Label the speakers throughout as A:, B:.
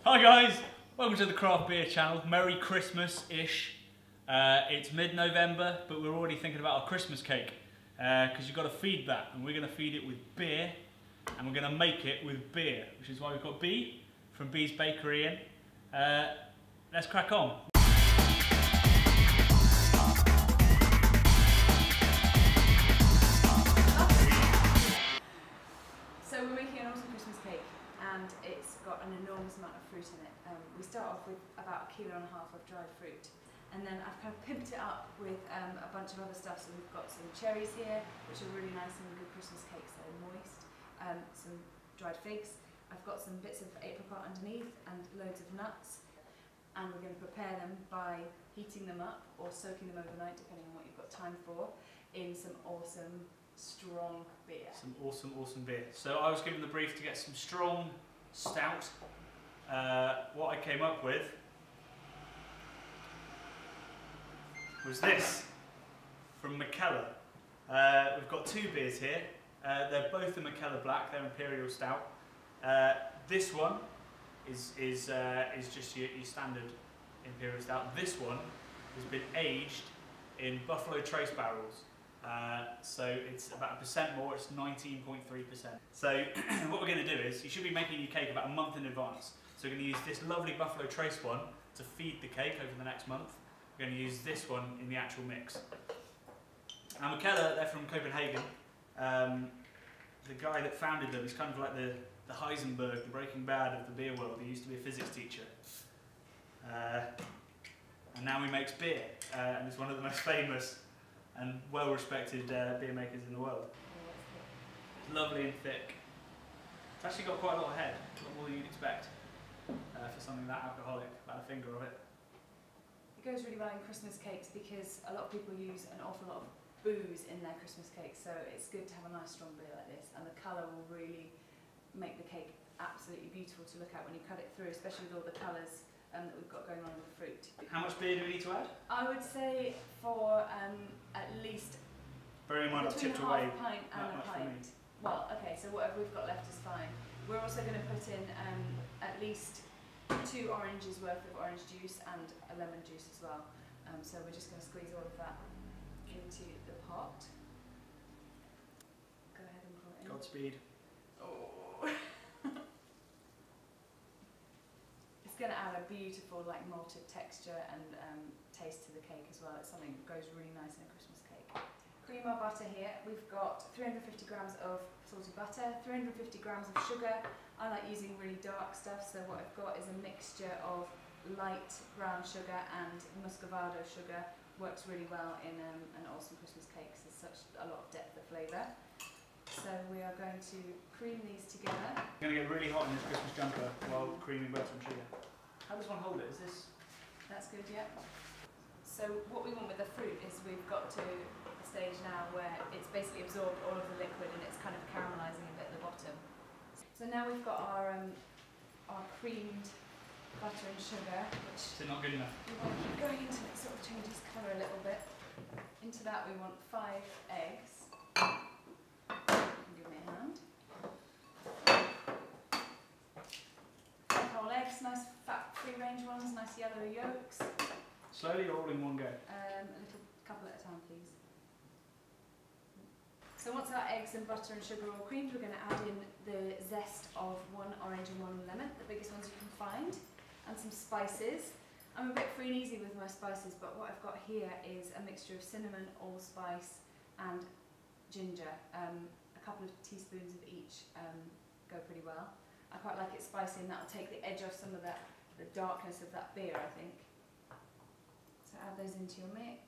A: Hi guys, welcome to the Craft Beer channel. Merry Christmas-ish. It's mid-November, but we're already thinking about our Christmas cake because you've got to feed that, and we're going to feed it with beer, and we're going to make it with beer, which is why we've got B from B's Bakery in. Let's crack on.
B: So we're making an awesome Christmas cake, and it's got an enormous amount of fruit in it. We start off with about 1.5 kilos of dried fruit, and then I've kind of pimped it up with a bunch of other stuff. So we've got some cherries here, which are really nice and good Christmas cakes. They're moist. Some dried figs. I've got some bits of apricot underneath and loads of nuts. And we're going to prepare them by heating them up or soaking them overnight, depending on what you've got time for, in some awesome strong beer.
A: Some awesome beer. So I was given the brief to get some strong stout. What I came up with was this from Mikkeller. We've got two beers here. They're both the Mikkeller Black. They're Imperial Stout. This one is just your standard Imperial Stout. This one has been aged in Buffalo Trace barrels. So it's about 1% more, it's 19.3%. So what we're going to do is, you should be making your cake about a month in advance. So we're going to use this lovely Buffalo Trace one to feed the cake over the next month. We're going to use this one in the actual mix. Now Mikkeller, they're from Copenhagen. The guy that founded them is kind of like the Heisenberg, the Breaking Bad of the beer world. He used to be a physics teacher. And now he makes beer, and he's one of the most famous and well-respected beer makers in the world. It's lovely and thick. It's actually got quite a lot of head, a lot more than you'd expect for something that alcoholic, about a finger of it.
B: It goes really well in Christmas cakes because a lot of people use an awful lot of booze in their Christmas cakes, so it's good to have a nice strong beer like this, and the colour will really make the cake absolutely beautiful to look at when you cut it through, especially with all the colours that we've got going on with the fruit.
A: How much beer do we need to add?
B: I would say for at least
A: bearing in mind I've tipped
B: half
A: away
B: a pint and a pint. Well, okay, so whatever we've got left is fine. We're also going to put in at least 2 oranges worth of orange juice and a lemon juice as well. So we're just going to squeeze all of that into the pot. Go ahead and pour it in.
A: Godspeed.
B: Oh. It's going to add a beautiful like malted texture and taste to the cake as well. It's something that goes really nice in a Christmas cake. Cream our butter here. We've got 350 grams of salted butter, 350 grams of sugar. I like using really dark stuff, so what I've got is a mixture of light brown sugar and muscovado sugar. Works really well in an awesome Christmas cake. There's such a lot of depth of flavour. So we are going to cream these together.
A: I'm going to get really hot in this Christmas jumper while creaming butter and sugar. How does one hold it? Is this?
B: That's good, yeah. So what we want with the fruit is we've got to a stage now where it's basically absorbed all of the liquid and it's kind of caramelising a bit at the bottom. So now we've got our creamed butter and sugar, which
A: Is it not good enough?
B: we want to keep going until it sort of changes colour a little bit. Into that we want 5 eggs. Give me a hand. 5 whole eggs, nice fat free range ones, nice yellow yolks.
A: Slowly or all in one go?
B: A little couple at a time, please. So once our eggs and butter and sugar are all creamed, we're going to add in the zest of 1 orange and 1 lemon, the biggest ones you can find, and some spices. I'm a bit free and easy with my spices, but what I've got here is a mixture of cinnamon, allspice, and ginger. A couple of teaspoons of each go pretty well. I quite like it spicy, and that'll take the edge off some of the darkness of that beer, I think. So add those into your mix.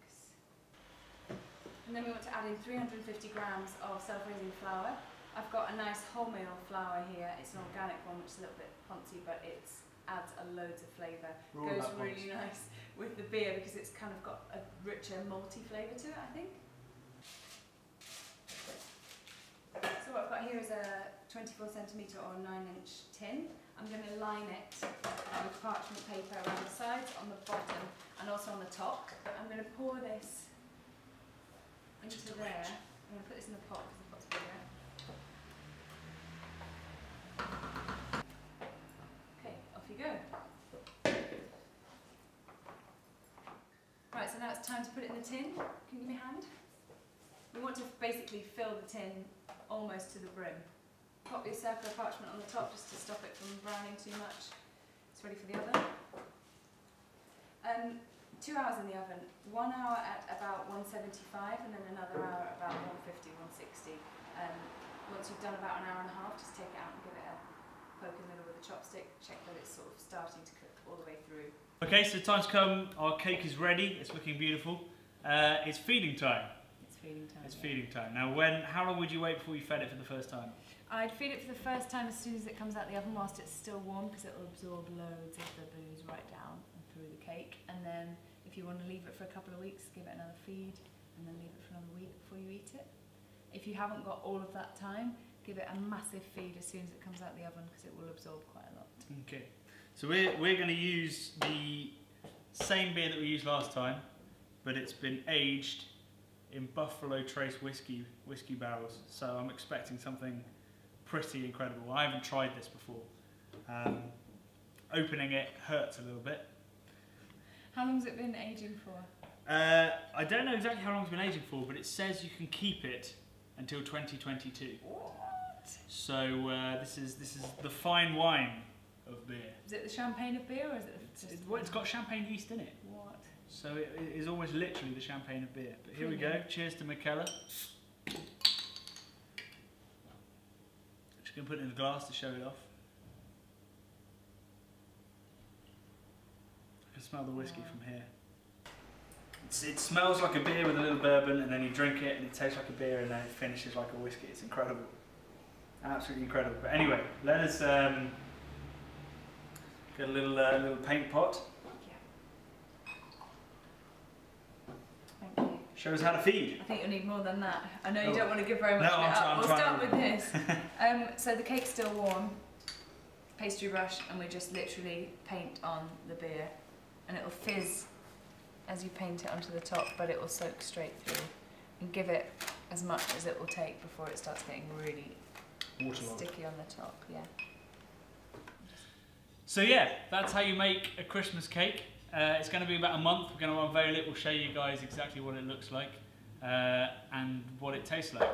B: And then we want to add in 350 grams of self-raising flour. I've got a nice wholemeal flour here. It's an organic one, which is a little bit poncy, but it adds loads of flavour. Goes really nice with the beer because it's kind of got a richer malty flavour to it, I think. So what I've got here is a 24cm or 9-inch tin. I'm going to line it with parchment paper around the sides, on the bottom, and also on the top. I'm going to pour this into there. I'm going to put this in the pot because the pot's bigger. Okay, off you go. Right, so now it's time to put it in the tin. Can you give me a hand? We want to basically fill the tin almost to the brim. Pop your circular parchment on the top just to stop it from browning too much. It's ready for the oven. 2 hours in the oven. 1 hour at about 175 and then another hour at about 150, 160. Once you've done about an hour and a half, just take it out and give it a poke in the middle with a chopstick. Check that it's sort of starting to cook all the way through.
A: Okay, so time's come. Our cake is ready. It's looking beautiful. It's feeding time.
B: It's feeding time.
A: It's feeding time. Now, how long would you wait before you fed it for the first time?
B: I'd feed it for the first time as soon as it comes out the oven whilst it's still warm, because it will absorb loads of the booze right down and through the cake. And then if you want to leave it for a couple of weeks, give it another feed and then leave it for another week before you eat it. If you haven't got all of that time, give it a massive feed as soon as it comes out the oven, because it will absorb quite a lot.
A: Okay, so we're going to use the same beer that we used last time, but it's been aged in Buffalo Trace whiskey barrels. So I'm expecting something pretty incredible. I haven't tried this before. Opening it hurts a little bit.
B: How long has it been aging for?
A: I don't know exactly how long it's been aging for, but it says you can keep it until 2022.
B: What?
A: So this is the fine wine of beer.
B: Is it the champagne of beer, or is it just...
A: It's got champagne yeast in it.
B: What?
A: So it is almost literally the champagne of beer. But here we go. Cheers to Mikkeller. Just going to put it in a glass to show it off. I can smell the whiskey from here. It smells like a beer with a little bourbon, and then you drink it and it tastes like a beer, and then it finishes like a whiskey. It's incredible. Absolutely incredible. But anyway, let us get a little paint pot.
B: Thank you.
A: Show us how to feed.
B: I think you'll need more than that. I know you don't want to give very much of it up.
A: I'm
B: we'll start with
A: trying.
B: this. So the cake's still warm. Pastry brush, and we just literally paint on the beer, and it'll fizz as you paint it onto the top, but it will soak straight through. And give it as much as it will take before it starts getting really
A: Waterlogged.
B: sticky on the top. Yeah.
A: So yeah, that's how you make a Christmas cake. It's going to be about a month. We're going to unveil it. We'll show you guys exactly what it looks like and what it tastes like.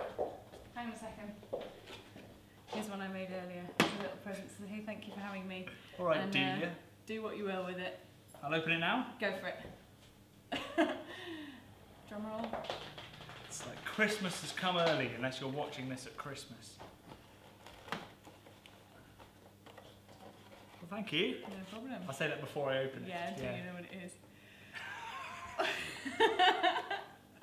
B: Hang on a second. Here's one I made earlier. It's a little present. So hey, thank you for having me.
A: All right,
B: and,
A: Delia.
B: Do what you will with it.
A: I'll open it now.
B: Go for it. Drum roll.
A: It's like Christmas has come early, unless you're watching this at Christmas. Well, thank you.
B: No problem.
A: I'll say that before I open it.
B: Yeah, until you know what it is.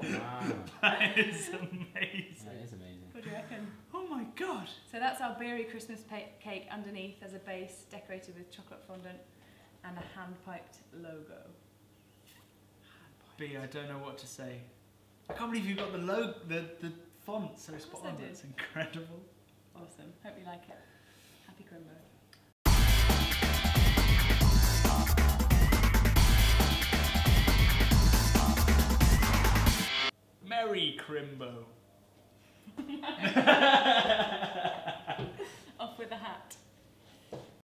C: Wow.
A: That is amazing.
C: That is amazing.
B: What do you reckon?
A: Oh my god.
B: So that's our beery Christmas cake underneath as a base, decorated with chocolate fondant and a hand-piped logo.
A: B, I don't know what to say. I can't believe you got the logo, the font so spot on. It's incredible.
B: Awesome. Hope you like it. Happy Crimbo.
A: Merry Crimbo.